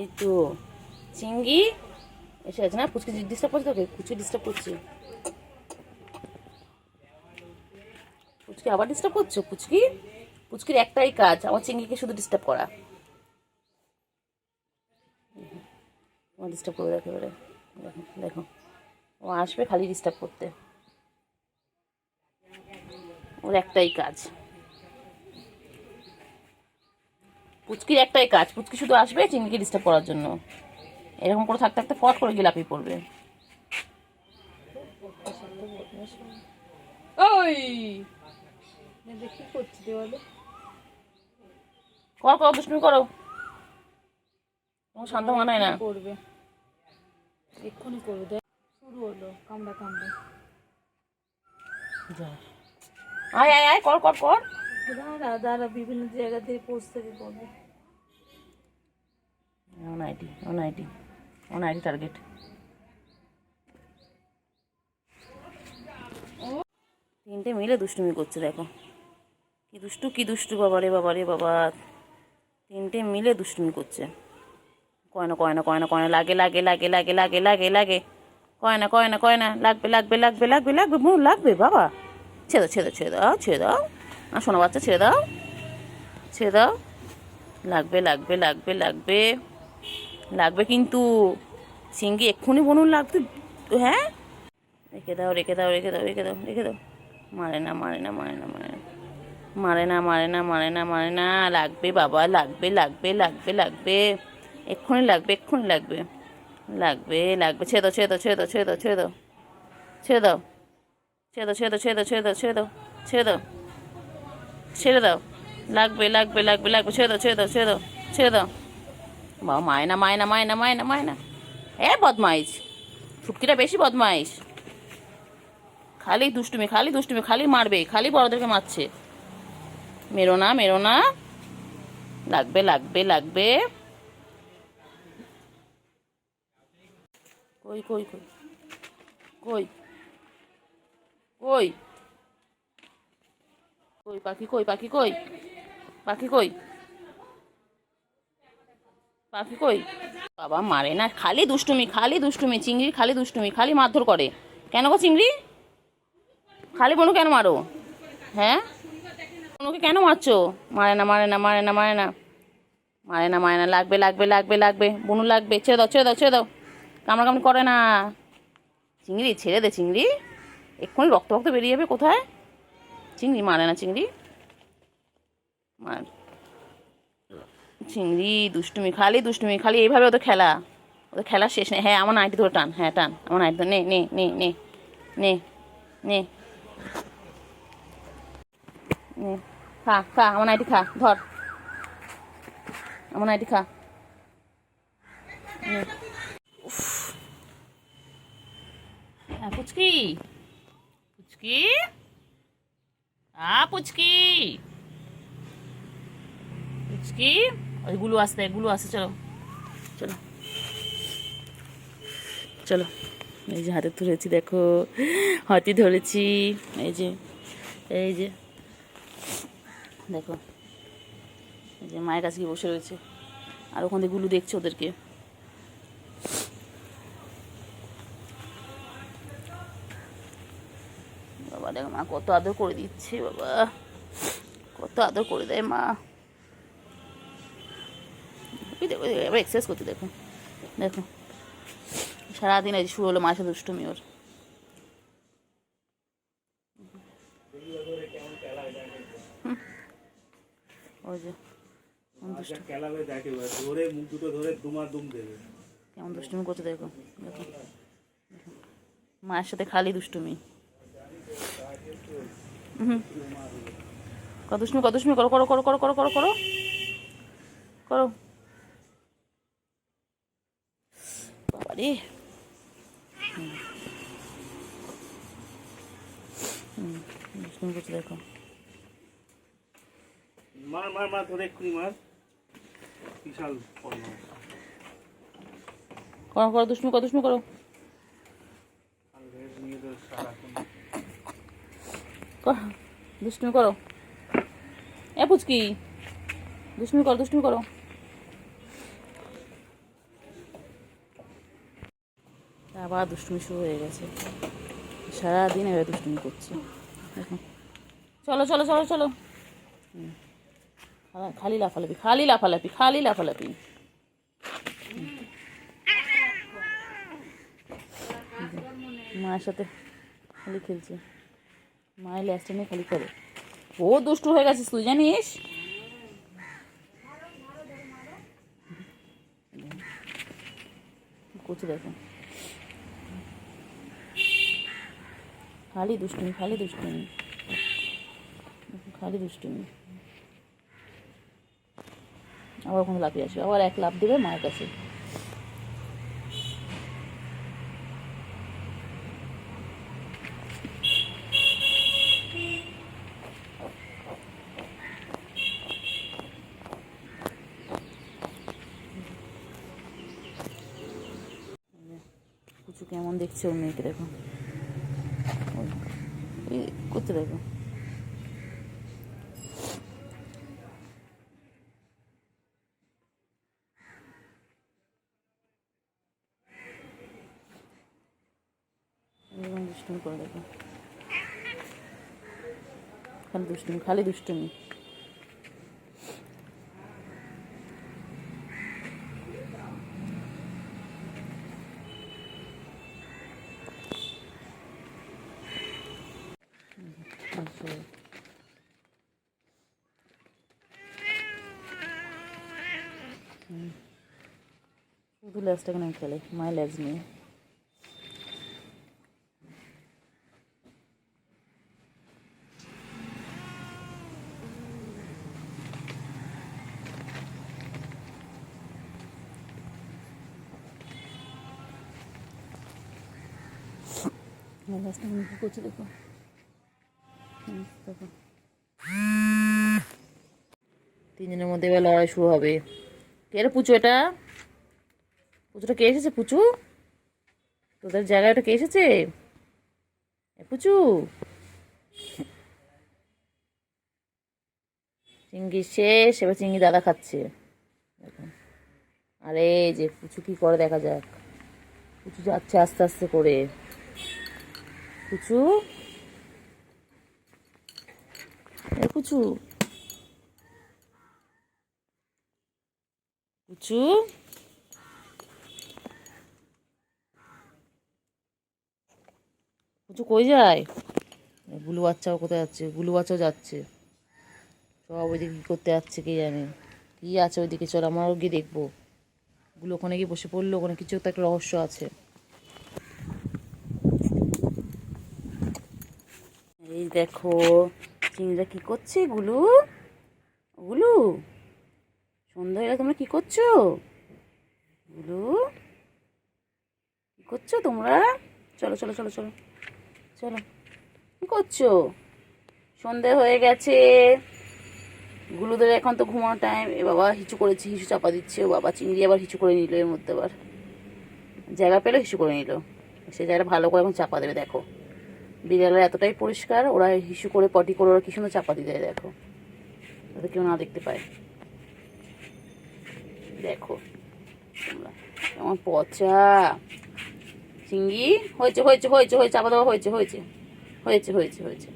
এই তো চিংড়ি এসে আছে না। পুচকি ডিস্টার্ব করছে তোকে? পুচকি ডিস্টার্ব করছে? পুচকি আবার ডিস্টার্ব করছো? পুচকির একটাই কাজ আমার চিংড়িকে শুধু ডিস্টার্ব করা। ও ডিস্টার্ব করবে একেবারে। দেখো দেখো, ও আসবে খালি ডিস্টার্ব করতে, ওর একটাই কাজ। পুচকির একটাই কাজ, পুচকি শুধু আসবে চিংড়িকে ডিস্টার্ব করার জন্য। এরকম করে থাকতে থাকতে ফট করে গিয়ে লাফিয়ে পড়বে। ওই দেখি করছি দেওয়ালে কর কর, দুষ্টুমি করো, তোমার শান্ত মানায় না। করবে, এক্ষুনি করবে। দেখ শুরু হলো কামড়া কামড়া। আয় আয় আয়, কর কর কর। দাঁড়া দাঁড়া, বিভিন্ন জায়গা থেকে পোস্ট থেকে করবে। On ID target. তিনটে মিলে দুষ্টুমি করছে, দেখো কি দুষ্টু বাবা রে বাবা রে বাবা। তিনটে মিলে দুষ্টুমি করছে। কয়না কয়না কয়না কয়না, লাগে লাগে লাগে লাগে লাগে লাগে লাগে, কয়না কয়না কয়না, লাগবে লাগবে লাগবে লাগবে লাগবে, মন লাগবে বাবা। ছেড়ে দাও ছেড়ে দাও ছেড়ে দাও ছেড়ে দাও, আর শোনো বাচ্চা, ছেড়ে দাও ছেড়ে দাও। লাগবে লাগবে লাগবে লাগবে লাগবে, কিন্তু সিঙ্গি এক্ষুনি বনুন লাগবে। হ্যাঁ, রেখে দাও রেখে দাও রেখে দাও রেখে দাও রেখে দাও। মারে না মারে না মারে না মারে না মারে না মারে না মারে না মারে না, লাগবে বাবা, লাগবে লাগবে লাগবে লাগবে, এক্ষুনি লাগবে এক্ষুনি লাগবে লাগবে লাগবে। ছেড়ে দাও ছেড়ে দাও ছেড়ে দাও ছেড়ে দাও ছেড়ে দাও ছেড়ে দাও ছেড়ে দাও ছেড়ে দাও ছেড়ে দাও ছেড়ে দাও ছেড়ে দাও ছেড়ে দাও, লাগবে লাগবে লাগবে লাগবে, ছেড়ে দাও ছেড়ে দাও ছেড়ে দাও ছেড়ে দাও। বাবা মায়না মায়না মায়না মায়না মায়না, বদমাইশ, ফুটকিটা বেশি বদমাইশ, খালি দুষ্টুমি খালি দুষ্টুমি, খালি মারবে, খালি বড়দেরকে মারছে। মেরো না মেরো না, লাগবে লাগবে লাগবে। কই কই কই কই কই কই পাখি কই পাখি কই পাখি কই পাখি কই। বাবা মারে না, খালি দুষ্টুমি খালি দুষ্টুমি, চিংড়ি খালি দুষ্টুমি, খালি মারধর করে। কেন গো চিংড়ি, খালি বনু কেন মারো? হ্যাঁ, বনুকে কেন মারছো? মারে না মারে না মারে না মারে না মারে না মারে না, লাগবে লাগবে লাগবে লাগবে, বনু লাগবে। ছেড়ে দাও ছেড়ে দাও ছেড়ে দাও, কামড়া কামড়ি করে না। চিংড়ি ছেড়ে দে চিংড়ি, এক্ষুনি রক্ত রক্ত বেরিয়ে যাবে। কোথায় চিংড়ি, মারে না চিংড়ি, মার। চিংড়ি দুষ্টুমি খালি দুষ্টুমি, খালি এইভাবে ওদের খেলা, ওদের খেলা শেষ নেই। হ্যাঁ, আমার নাইটি ধরে টান, হ্যাঁ টান, আমার নাইটি ধরে, নে নে নে নে নে নে নে, খা খা, আমার নাইটি খা, ধর আমার নাইটি খা। হ্যাঁ পুচকি পুচকি, পুচকি পুচকি, ওইগুলো আসতে এগুলো আসতে, চলো চলো চলো। এই যে হাতে ধরেছি, দেখো হাতি ধরেছি, এই যে এই যে দেখো, এই যে মায়ের কাছে গিয়ে বসে রয়েছে, আর ওখান থেকে গুলু দেখছে ওদেরকে। বাবা দেখো মা কত আদর করে দিচ্ছে, বাবা কত আদর করে দেয় মা। দেখো এবার এক্সারসাইজ করতে, দেখো দেখো, সারাদিন এই শুরু হলো মায়ের সাথে দুষ্টুমি ওর। ওই যে কেমন দুষ্টুমি করছে, দেখো দেখো, মায়ের সাথে খালি দুষ্টুমি। কত দুষ্টুমি করো করো করো করো করো করো করো করো, বাবারে। দুষ্টুমি করছে, দেখো। মার মার মার, ধরে এক্ষুনি মার, বিশাল করো করো দুষ্টুমি করো, দুষ্টুমি করো, দুষ্টুমি করো। পুচকি দুষ্টুমি করো, দুষ্টুমি করো। আবার দুষ্টুমি শুরু হয়ে গেছে, সারাদিন এবার দুষ্টুমি করছে। দেখো, চলো চলো চলো চলো, খালি লাফালাফি খালি লাফালাফি খালি লাফালাফি। মায়ের সাথে খালি খেলছে, মায়ের ল্যাসটা নিয়ে খালি করে। ও দুষ্টু হয়ে গেছিস তুই, জানিস? করছে দেখো, খালি দুষ্টুমি খালি দুষ্টুমি খালি দুষ্টুমি। আবার ওখানে লাফিয়ে আসবে, আবার এক লাফ দেবে মায়ের কাছে। কুচু কেমন দেখছে ওর মেয়েকে, দেখো করতে দেখো। দুষ্টুমি করে দেখো, খালি দুষ্টুমি খালি দুষ্টুমি। আচ্ছা, শুধু লেজটা কেন খেলে, মায়ের লেজ নিয়ে। লেজটা কেন করছে দেখো, দেখো। তিনজনের মধ্যে এবার লড়াই শুরু হবে। কে রে পুচু? এটা পুচুটা কে এসেছে? পুচু, তোদের জায়গায় ওটা কে এসেছে? পুচু, চিংড়ি শেষ, এবার চিংড়ি দাদা খাচ্ছে। দেখো, আরে যে পুচু কি করে দেখা যাক। পুচু যাচ্ছে আস্তে আস্তে করে। পুচু, পুচু পুচু, পুচু কই যায়? গুলু বাচ্চাও কোথায় যাচ্ছে? গুলু বাচ্চাও যাচ্ছে, সব ওইদিকে কী করতে যাচ্ছে কে জানে। কি আছে ওইদিকে, চল আমরাও গিয়ে দেখবো। গুলো ওখানে গিয়ে বসে পড়লো, ওখানে কিছু তো একটা রহস্য আছে। এই দেখো চিংড়িটা কি করছে। গুলু, গুলু, সন্ধ্যা হলে তোমরা কি করছো? গুলু, কি করছো তোমরা? চলো চলো চলো চলো চলো, কি করছো? সন্ধে হয়ে গেছে, গুলুদের এখন তো ঘুমানো টাইম। এ বাবা হিচু করেছে, হিচু চাপা দিচ্ছে। ও বাবা, চিংড়ি আবার হিচু করে নিল, এর মধ্যে আবার জায়গা পেলে হিসু করে নিল। সে জায়গাটা ভালো করে এখন চাপা দেবে। দেখো বিড়ালের এতটাই পরিষ্কার, ওরা হিসু করে পটি করে ওরা কি সুন্দর চাপা দিয়ে দেয়। দেখো, যাতে কেউ না দেখতে পায়। দেখো তোমরা কেমন পচা চিংড়ি। হয়েছে হয়েছে হয়েছে হয়েছে, চাপা দেওয়া হয়েছে হয়েছে হয়েছে হয়েছে হয়েছে।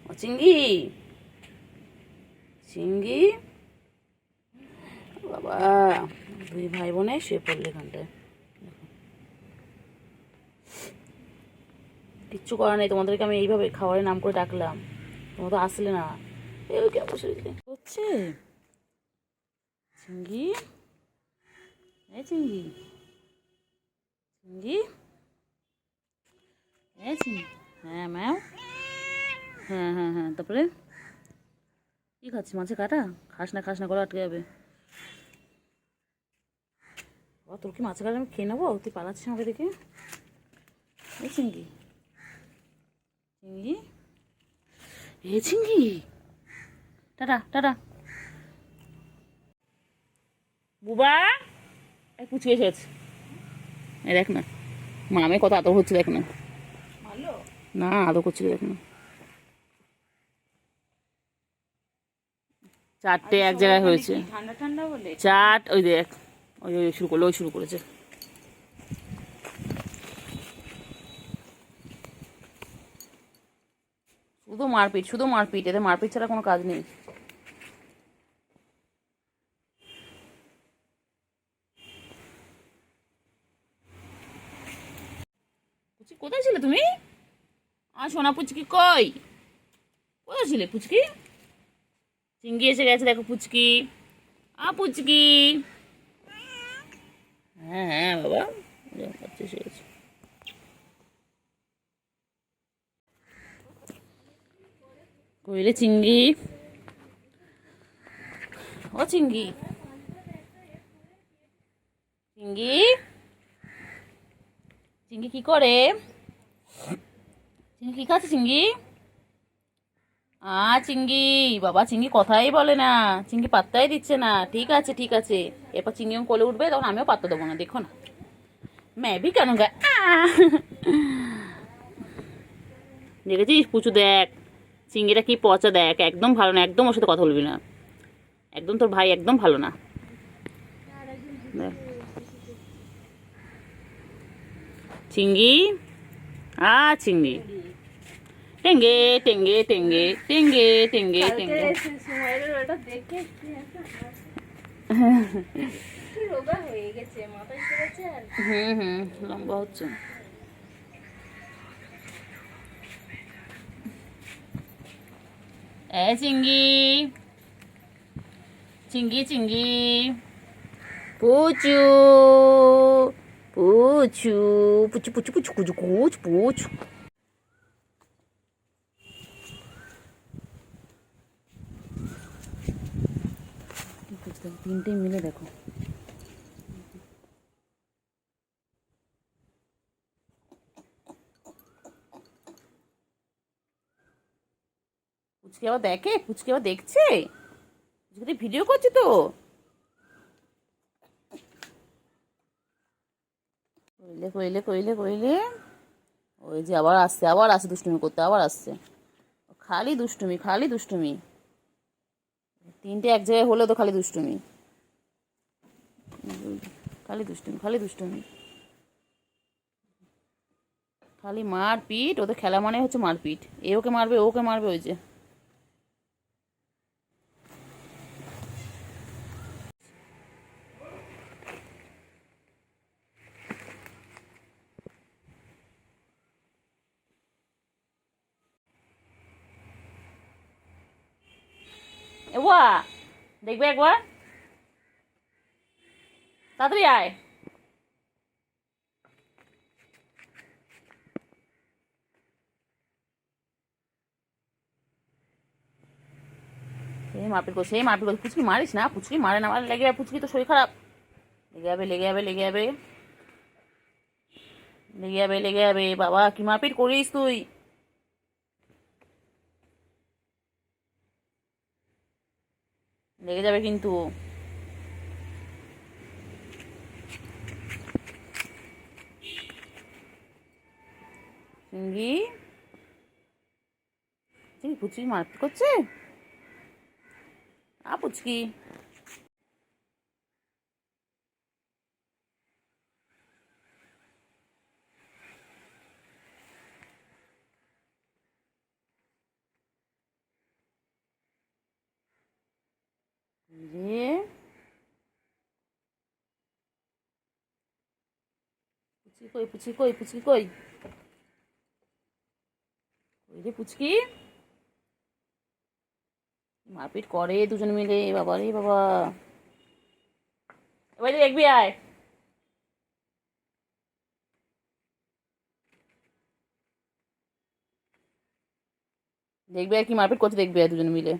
ও চিংড়ি, চিংড়ি বাবা, দুই ভাই বোনে শুয়ে পড়লে এখানটায়। কিচ্ছু করার নেই, তোমাদেরকে আমি এইভাবে খাবারের নাম করে ডাকলাম, তোমরা তো আসলে না। এই কেমন হচ্ছে চিংড়ি, এই চিংড়ি, চিংড়ি, এই চিংড়ি। হ্যাঁ ম্যাম, হ্যাঁ হ্যাঁ হ্যাঁ। তারপরে কি খাচ্ছি? মাছে কাটা? খাস না খাস না, গলা আটকে যাবে। তোর কি মাছে কাটা আমি খেয়ে নেবো? তুই পালাচ্ছিস আমাকে দেখে। এই চিংড়ি, চিংড়ি, এ চিংড়ি, টাটা টাটা। বুবা, এই পুচকে এসেছে, এই দেখ না মামে কত আদর হচ্ছে, দেখ না। না আদর করছিল, দেখ না। চারটে এক জায়গায় হয়েছে, ঠান্ডা ঠান্ডা বলে চাট। ওই দেখ, ওই ওই শুরু করলো, ওই শুরু করেছে। শুধু মারপিট, শুধু মারপিট, এতে মারপিট ছাড়া কোনো কাজ নেই। পুচকি কোথায় ছিলে তুমি? সোনা পুচকি কই? কোথায় ছিলে পুচকি? চিঙ্গি এসে গেছে দেখো পুচকি। পুচকি। হ্যাঁ হ্যাঁ বাবা, বাচ্চা এসে গেছে। কইলে চিঙ্গি, ও চিঙ্গি, চিঙ্গি, চিঙ্গি কি করে? চিঙ্গি কি খাচ্ছে চিঙ্গি? চিঙ্গি বাবা, চিঙ্গি কথাই বলে না, চিঙ্গি পাত্তাই দিচ্ছে না। ঠিক আছে ঠিক আছে, এরপর চিঙ্গি যখন কোলে উঠবে তখন আমিও পাত্তা দেবো না, দেখো না। ম্যাবি কেন গা? দেখেছিস পুচু, দেখ চিঙ্গিটা কি পচা, দেখ একদম ভালো না, একদম ওর সাথে কথা বলবি না, একদম তোর ভাই একদম ভালো না। দেখ চিঙ্গি, চিঙ্গি, টেঙ্গে টেঙ্গে টেঙ্গে টেঙ্গে টেঙ্গে টেঙ্গে। লম্বা হচ্ছে। চিঙ্গি, চিঙ্গি, চিঙ্গি, পুচু, পুচু, পুচু, পুচু, পুচু, পুচু, পুচু, পুচু। তিনটে মিলে দেখো। পুচকি আবার দেখে, পুচকি আবার দেখছে, পুচকি ভিডিও করছে তো। কইলে কইলে কইলে কইলে, ওই যে আবার আসছে, আবার আসছে দুষ্টুমি করতে, আবার আসছে। খালি দুষ্টুমি, খালি দুষ্টুমি, তিনটে এক জায়গায় হলেও তো খালি দুষ্টুমি, খালি দুষ্টুমি, খালি দুষ্টুমি, খালি মারপিট। ওদের খেলা মানে হচ্ছে মারপিট, এ ওকে মারবে, ওকে মারবে। ওই যে ওয়া, দেখবে একবার, তাড়াতাড়ি আয়। সেই মারপিট করছে, সেই মারপিট করছে। পুচকি মারিস না, পুচকি মারে না, মারে লেগে যাবে, পুচকি তো শরীর খারাপ। লেগে যাবে, লেগে যাবে, লেগে যাবে, লেগে যাবে, লেগে যাবে। বাবা কি মারপিট করিস তুই? লেগে যাবে কিন্তু। চিঙ্গি, চিঙ্গি পুচকি মারপিট করছে। পুচকি, রে পুচকি কই, পুচকি কই, পুচকি কই, ওই রে পুচকি। মারপিট করে দুজন মিলে, বাবা রে বাবা। এবার দেখবি আয়। দেখবি আর কি মারপিট করতে, দেখবি আর দুজন মিলে।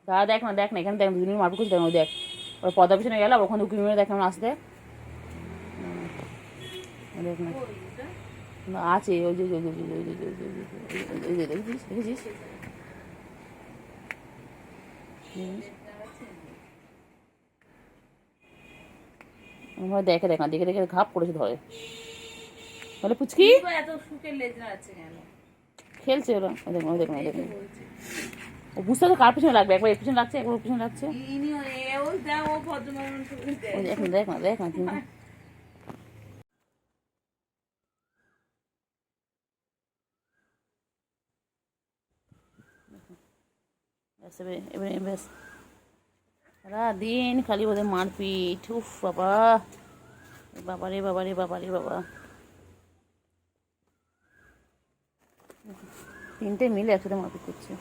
দাঁড়া, দেখ না, দেখ না, এখানে দেখ দুজন মিলে মারপিট করছে, দেখ না, দেখ ওরা পর্দা পিছনে গেল, ওখানে উকি মেরে দেখ কেমন আসতে। দেখ না, আছে ওই যে, ওই যে দেখেছিস, দেখেছিস? দেখে, দেখ না, দেখে দেখে ঘাপ করেছে, ধরে বলে পুচকি। খেলছে ওরা, দেখ না, দেখ না, দেখ না। ও বুঝতে তো কার পিছনে লাগবে, একবার এর পিছনে লাগছে, একবার ওর পিছনে লাগছে। দেখ না, দেখ না, দেখ না কিন্তু। ব্যাস এবারে ব্যাস সারাদিন খালি ওদের মারপিট। উফ বাবা, বাবা রে বাবা রে বাবা রে বাবা, তিনটে মিলে একসাথে মারপিট করছে।